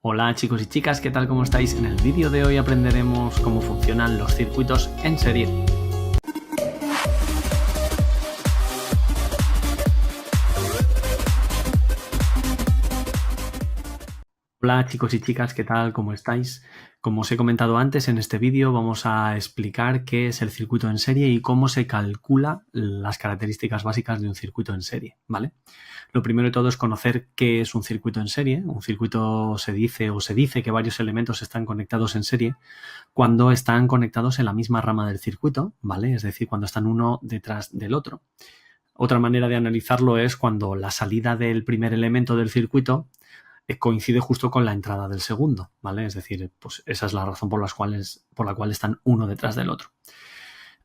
Hola chicos y chicas, ¿qué tal? ¿Cómo estáis? En el vídeo de hoy aprenderemos cómo funcionan los circuitos en serie. Hola chicos y chicas, ¿qué tal? ¿Cómo estáis? Como os he comentado antes, en este vídeo vamos a explicar qué es el circuito en serie y cómo se calcula las características básicas de un circuito en serie, ¿vale? Lo primero de todo es conocer qué es un circuito en serie. Un circuito se dice que varios elementos están conectados en serie cuando están conectados en la misma rama del circuito, ¿vale? Es decir, cuando están uno detrás del otro. Otra manera de analizarlo es cuando la salida del primer elemento del circuito coincide justo con la entrada del segundo, ¿vale? Es decir, pues esa es la razón por la cual están uno detrás del otro.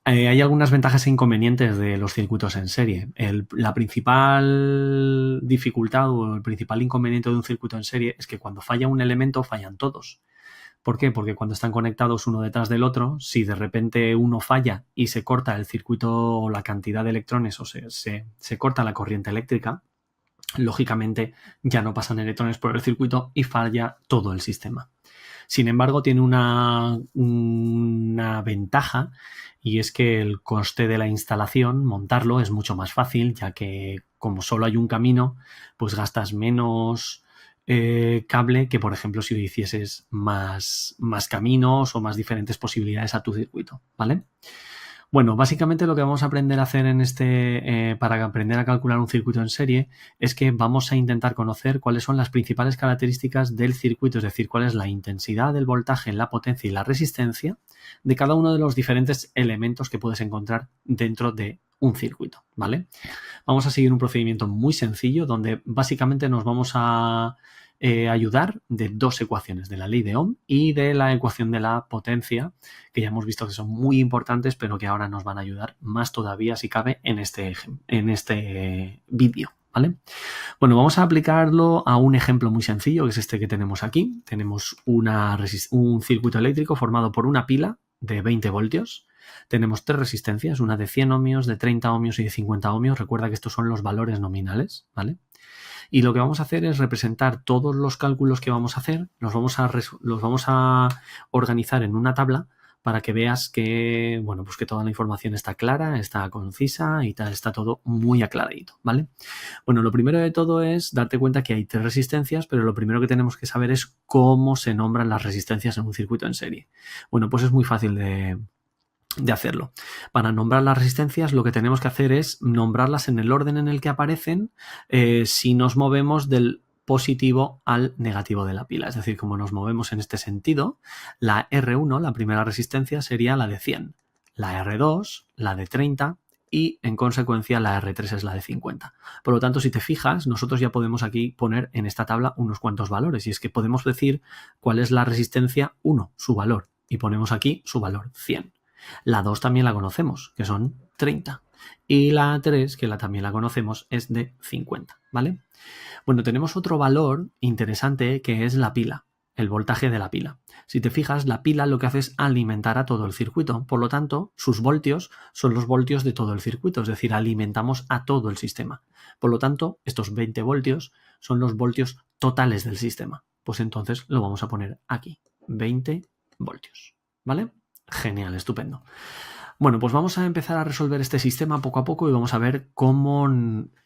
Hay algunas ventajas e inconvenientes de los circuitos en serie. La principal dificultad o el principal inconveniente de un circuito en serie es que cuando falla un elemento, fallan todos. ¿Por qué? Porque cuando están conectados uno detrás del otro, si de repente uno falla y se corta el circuito o la cantidad de electrones o se corta la corriente eléctrica, lógicamente ya no pasan electrones por el circuito y falla todo el sistema. Sin embargo, tiene una ventaja, y es que el coste de la instalación, montarlo, es mucho más fácil, ya que como solo hay un camino, pues gastas menos cable que, por ejemplo, si hicieses más caminos o más diferentes posibilidades a tu circuito, ¿vale? Bueno, básicamente lo que vamos a aprender a hacer para aprender a calcular un circuito en serie es que vamos a intentar conocer cuáles son las principales características del circuito, es decir, cuál es la intensidad, el voltaje, la potencia y la resistencia de cada uno de los diferentes elementos que puedes encontrar dentro de un circuito, ¿vale? Vamos a seguir un procedimiento muy sencillo donde básicamente nos vamos a ayudar de dos ecuaciones, de la ley de Ohm y de la ecuación de la potencia, que ya hemos visto que son muy importantes, pero que ahora nos van a ayudar más todavía, si cabe, en este vídeo, ¿vale? Bueno, vamos a aplicarlo a un ejemplo muy sencillo, que es este que tenemos aquí. Tenemos un circuito eléctrico formado por una pila de 20 voltios. Tenemos tres resistencias, una de 100 ohmios, de 30 ohmios y de 50 ohmios. Recuerda que estos son los valores nominales, ¿vale? Y lo que vamos a hacer es representar todos los cálculos que vamos a hacer, los vamos a organizar en una tabla para que veas que, bueno, pues que toda la información está clara, está concisa y está todo muy aclaradito, ¿vale? Bueno, lo primero de todo es darte cuenta que hay tres resistencias, pero lo primero que tenemos que saber es cómo se nombran las resistencias en un circuito en serie. Bueno, pues es muy fácil de hacerlo. Para nombrar las resistencias lo que tenemos que hacer es nombrarlas en el orden en el que aparecen si nos movemos del positivo al negativo de la pila. Es decir, como nos movemos en este sentido, la R1, la primera resistencia, sería la de 100, la R2, la de 30 y en consecuencia la R3 es la de 50. Por lo tanto, si te fijas, nosotros ya podemos aquí poner en esta tabla unos cuantos valores y es que podemos decir cuál es la resistencia 1, su valor, y ponemos aquí su valor 100. La 2 también la conocemos, que son 30. Y la 3, que también la conocemos, es de 50, ¿vale? Bueno, tenemos otro valor interesante que es la pila, el voltaje de la pila. Si te fijas, la pila lo que hace es alimentar a todo el circuito. Por lo tanto, sus voltios son los voltios de todo el circuito, es decir, alimentamos a todo el sistema. Por lo tanto, estos 20 voltios son los voltios totales del sistema. Pues entonces lo vamos a poner aquí, 20 voltios, ¿vale? Genial, estupendo. Bueno, pues vamos a empezar a resolver este sistema poco a poco y vamos a ver cómo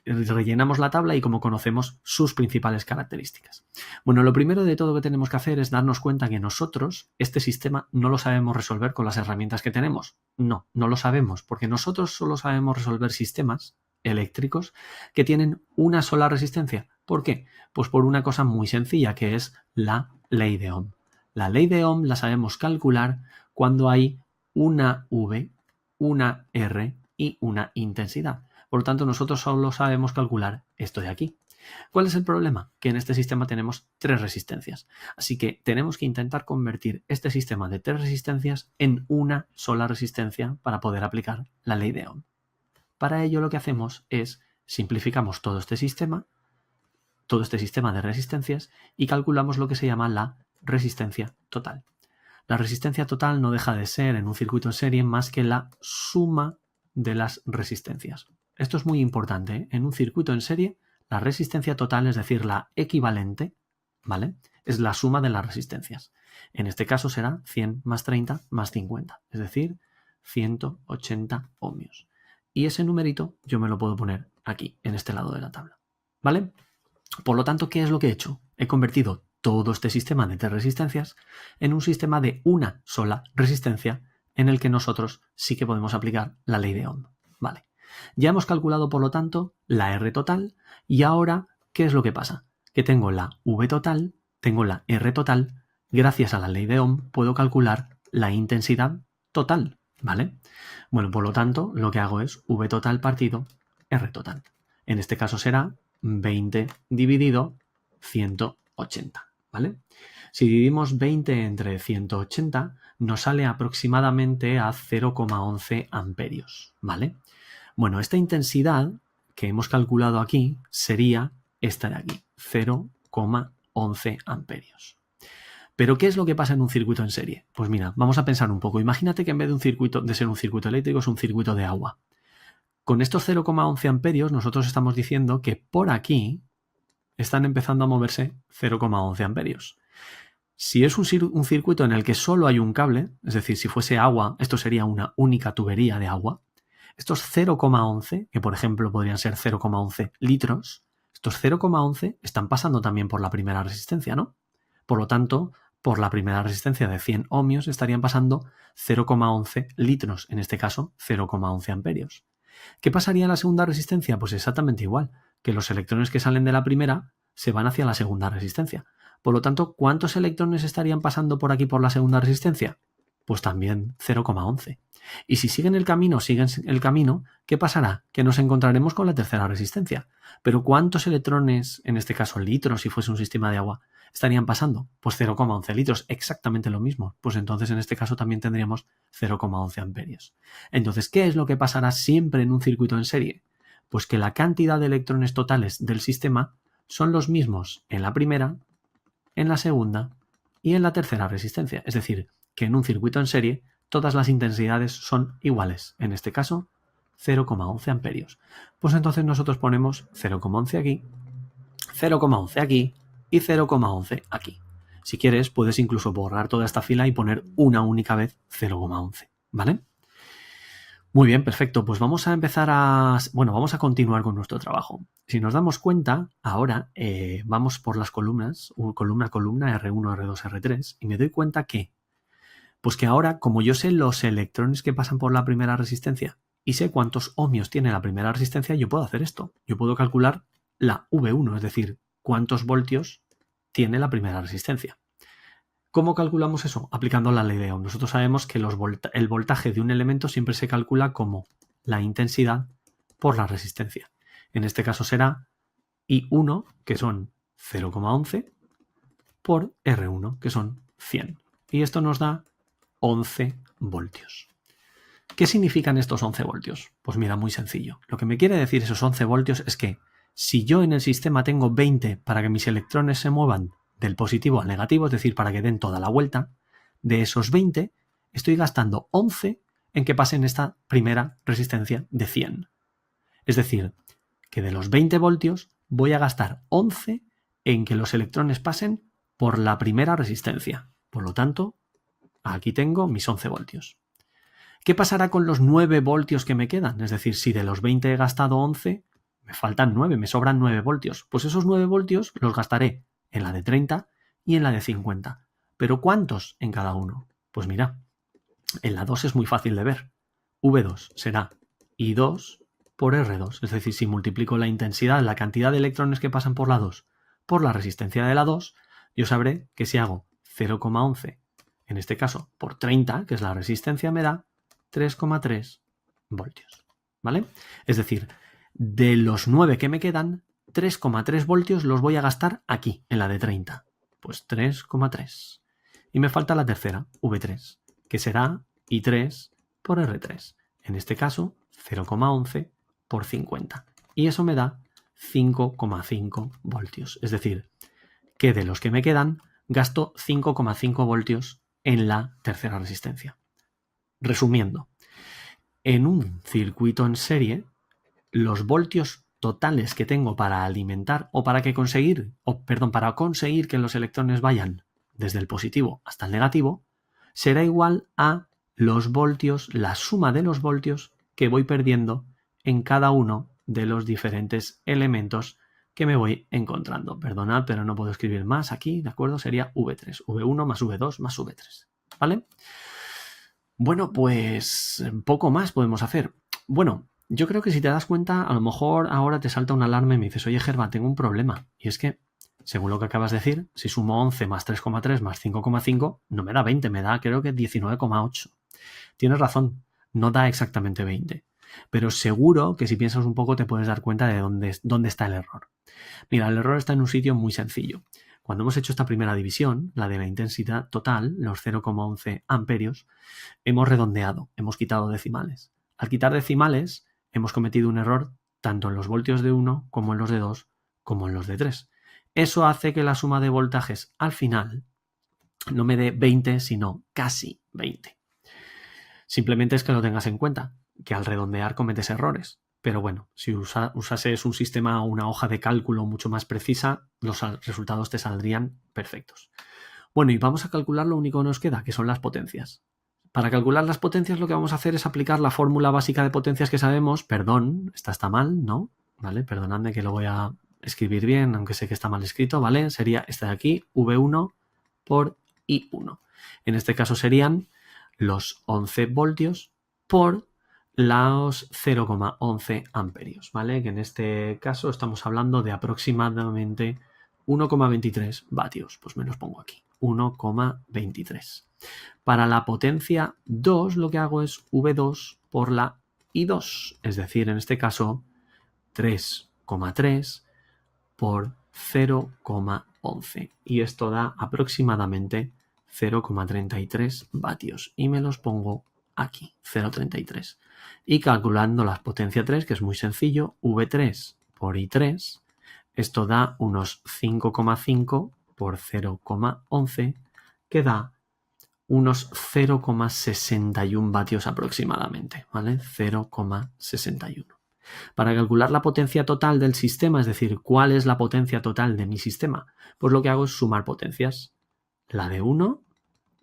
rellenamos la tabla y cómo conocemos sus principales características. Bueno, lo primero de todo que tenemos que hacer es darnos cuenta que nosotros este sistema no lo sabemos resolver con las herramientas que tenemos. No lo sabemos, porque nosotros solo sabemos resolver sistemas eléctricos que tienen una sola resistencia. ¿Por qué? Pues por una cosa muy sencilla, que es la ley de Ohm. La ley de Ohm la sabemos calcular cuando hay una V, una R y una intensidad. Por lo tanto, nosotros solo sabemos calcular esto de aquí. ¿Cuál es el problema? Que en este sistema tenemos tres resistencias. Así que tenemos que intentar convertir este sistema de tres resistencias en una sola resistencia para poder aplicar la ley de Ohm. Para ello lo que hacemos es simplificamos todo este sistema de resistencias y calculamos lo que se llama la resistencia total. La resistencia total no deja de ser en un circuito en serie más que la suma de las resistencias. Esto es muy importante, ¿eh? En un circuito en serie, la resistencia total, es decir, la equivalente, ¿vale? Es la suma de las resistencias. En este caso será 100 más 30 más 50, es decir, 180 ohmios. Y ese numerito yo me lo puedo poner aquí, en este lado de la tabla, ¿vale? Por lo tanto, ¿qué es lo que he hecho? He convertido todo este sistema de 3 resistencias en un sistema de una sola resistencia en el que nosotros sí que podemos aplicar la ley de Ohm. Vale. Ya hemos calculado, por lo tanto, la R total y ahora, ¿qué es lo que pasa? Que tengo la V total, tengo la R total, gracias a la ley de Ohm puedo calcular la intensidad total, ¿vale? Bueno, por lo tanto, lo que hago es V total partido R total. En este caso será 20 dividido 180, ¿vale? Si dividimos 20 entre 180, nos sale aproximadamente a 0,11 amperios, ¿vale? Bueno, esta intensidad que hemos calculado aquí sería esta de aquí, 0,11 amperios. ¿Pero qué es lo que pasa en un circuito en serie? Pues mira, vamos a pensar un poco. Imagínate que en vez de ser un circuito eléctrico, es un circuito de agua. Con estos 0,11 amperios nosotros estamos diciendo que por aquí están empezando a moverse 0,11 amperios. Si es un circuito en el que solo hay un cable, es decir, si fuese agua, esto sería una única tubería de agua, estos 0,11, que por ejemplo podrían ser 0,11 litros, estos 0,11 están pasando también por la primera resistencia, ¿no? Por lo tanto, por la primera resistencia de 100 ohmios estarían pasando 0,11 litros, en este caso 0,11 amperios. ¿Qué pasaría en la segunda resistencia? Pues exactamente igual, que los electrones que salen de la primera se van hacia la segunda resistencia. Por lo tanto, ¿cuántos electrones estarían pasando por aquí por la segunda resistencia? Pues también 0,11. Y si siguen el camino, ¿qué pasará? Que nos encontraremos con la tercera resistencia. Pero ¿cuántos electrones, en este caso litros, si fuese un sistema de agua, estarían pasando? Pues 0,11 litros, exactamente lo mismo. Pues entonces en este caso también tendríamos 0,11 amperios. Entonces, ¿qué es lo que pasará siempre en un circuito en serie? Pues que la cantidad de electrones totales del sistema son los mismos en la primera, en la segunda y en la tercera resistencia. Es decir, que en un circuito en serie todas las intensidades son iguales. En este caso, 0,11 amperios. Pues entonces nosotros ponemos 0,11 aquí, 0,11 aquí y 0,11 aquí. Si quieres, puedes incluso borrar toda esta fila y poner una única vez 0,11, ¿vale? Muy bien, perfecto. Pues vamos a continuar con nuestro trabajo. Si nos damos cuenta, ahora vamos por las columnas, columna a columna, R1, R2, R3, y me doy cuenta que, pues que ahora, como yo sé los electrones que pasan por la primera resistencia y sé cuántos ohmios tiene la primera resistencia, yo puedo hacer esto. Yo puedo calcular la V1, es decir, cuántos voltios tiene la primera resistencia. ¿Cómo calculamos eso? Aplicando la ley de Ohm. Nosotros sabemos que el voltaje de un elemento siempre se calcula como la intensidad por la resistencia. En este caso será I1, que son 0,11, por R1, que son 100. Y esto nos da 11 voltios. ¿Qué significan estos 11 voltios? Pues mira, muy sencillo. Lo que me quiere decir esos 11 voltios es que si yo en el sistema tengo 20 para que mis electrones se muevan del positivo al negativo, es decir, para que den toda la vuelta, de esos 20 estoy gastando 11 en que pasen esta primera resistencia de 100. Es decir, que de los 20 voltios voy a gastar 11 en que los electrones pasen por la primera resistencia. Por lo tanto, aquí tengo mis 11 voltios. ¿Qué pasará con los 9 voltios que me quedan? Es decir, si de los 20 he gastado 11, me faltan 9, me sobran 9 voltios. Pues esos 9 voltios los gastaré en la de 30 y en la de 50. ¿Pero cuántos en cada uno? Pues mira, en la 2 es muy fácil de ver. V2 será I2 por R2. Es decir, si multiplico la intensidad, la cantidad de electrones que pasan por la 2 por la resistencia de la 2, yo sabré que si hago 0,11, en este caso por 30, que es la resistencia, me da 3,3 voltios. ¿Vale? Es decir, de los 9 que me quedan, 3,3 voltios los voy a gastar aquí, en la de 30. Pues 3,3. Y me falta la tercera, V3, que será I3 por R3. En este caso, 0,11 por 50. Y eso me da 5,5 voltios. Es decir, que de los que me quedan, gasto 5,5 voltios en la tercera resistencia. Resumiendo, en un circuito en serie, los voltios totales que tengo para alimentar o para conseguir que los electrones vayan desde el positivo hasta el negativo, será igual a los voltios, la suma de los voltios que voy perdiendo en cada uno de los diferentes elementos que me voy encontrando. Perdonad, pero no puedo escribir más aquí, ¿de acuerdo? Sería V3, V1 más V2 más V3, ¿vale? Bueno, pues poco más podemos hacer. Bueno, yo creo que si te das cuenta, a lo mejor ahora te salta una alarma y me dices, oye, Gerba, tengo un problema. Y es que, según lo que acabas de decir, si sumo 11 más 3,3 más 5,5, no me da 20, me da creo que 19,8. Tienes razón, no da exactamente 20. Pero seguro que si piensas un poco te puedes dar cuenta de dónde está el error. Mira, el error está en un sitio muy sencillo. Cuando hemos hecho esta primera división, la de la intensidad total, los 0,11 amperios, hemos redondeado, hemos quitado decimales. Al quitar decimales, hemos cometido un error tanto en los voltios de 1 como en los de 2 como en los de 3. Eso hace que la suma de voltajes al final no me dé 20, sino casi 20. Simplemente es que lo tengas en cuenta, que al redondear cometes errores. Pero bueno, si usases un sistema o una hoja de cálculo mucho más precisa, los resultados te saldrían perfectos. Bueno, y vamos a calcular lo único que nos queda, que son las potencias. Para calcular las potencias lo que vamos a hacer es aplicar la fórmula básica de potencias que sabemos. Perdón, esta está mal, ¿no? ¿Vale? Perdonadme que lo voy a escribir bien, aunque sé que está mal escrito, ¿vale? Sería esta de aquí, V1 por I1. En este caso serían los 11 voltios por los 0,11 amperios, ¿vale? Que en este caso estamos hablando de aproximadamente 1,23 vatios. Pues me los pongo aquí, 1,23. Para la potencia 2 lo que hago es V2 por la I2, es decir, en este caso 3,3 por 0,11. Y esto da aproximadamente 0,33 vatios. Y me los pongo aquí, 0,33. Y calculando la potencia 3, que es muy sencillo, V3 por I3, esto da unos 5,5 por 0,11, que da unos 0,61 vatios aproximadamente, ¿vale? 0,61. Para calcular la potencia total del sistema, es decir, cuál es la potencia total de mi sistema, pues lo que hago es sumar potencias. La de 1,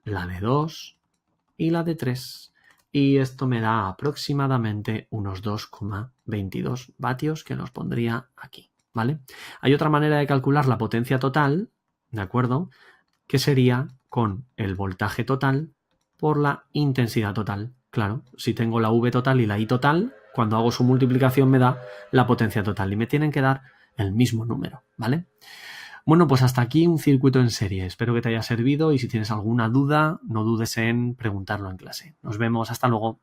la de 2 y la de 3. Y esto me da aproximadamente unos 2,22 vatios que los pondría aquí, ¿vale? Hay otra manera de calcular la potencia total, ¿de acuerdo? Que sería con el voltaje total por la intensidad total. Claro, si tengo la V total y la I total, cuando hago su multiplicación me da la potencia total y me tienen que dar el mismo número, ¿vale? Bueno, pues hasta aquí un circuito en serie. Espero que te haya servido y si tienes alguna duda, no dudes en preguntarlo en clase. Nos vemos, hasta luego.